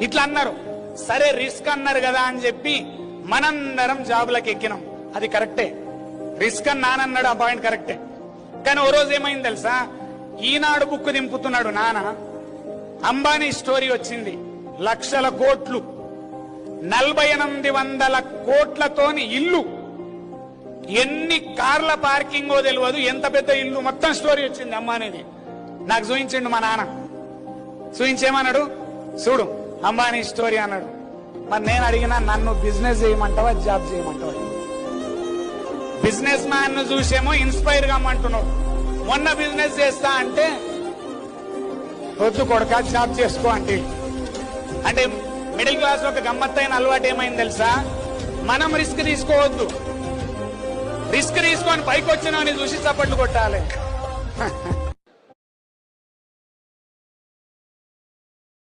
ఇట్లా అన్నారు. సరే రిస్క్ అన్నారు కదా అని చెప్పి మనందరం జాబులకు ఎక్కినాం. అది కరెక్టే, రిస్క్ అని నానన్నాడు, ఆ పాయింట్ కరెక్టే. కానీ ఓ రోజు ఏమైంది తెలుసా, ఈనాడు బుక్ దింపుతున్నాడు నాన్న, అంబానీ స్టోరీ వచ్చింది. లక్షల కోట్లు, 4800 కోట్లతోని ఇల్లు, ఎన్ని కార్ల పార్కింగో తెలియదు, ఎంత పెద్ద ఇల్లు, మొత్తం స్టోరీ వచ్చింది అంబానీది. నాకు చూపించిండు మా నాన్న. చూపించేమన్నాడు, చూడు అంబానీ స్టోరీ అన్నాడు. మరి నేను అడిగినా, నన్ను బిజినెస్ చేయమంటావా జాబ్ చేయమంటావా? బిజినెస్ మ్యాన్ ను చూసేమో ఇన్స్పైర్ కామంటున్నావు, మొన్న బిజినెస్ చేస్తా అంటే వద్దు కొడక జాబ్ చేసుకో అంటే. అంటే మిడిల్ క్లాస్ లో ఒక గమ్మత్తైన అలవాటు ఏమైంది తెలుసా, మనం రిస్క్ తీసుకోవద్దు, రిస్క్ తీసుకొని పైకి వచ్చిన చూసి చప్పట్లు కొట్టాలి.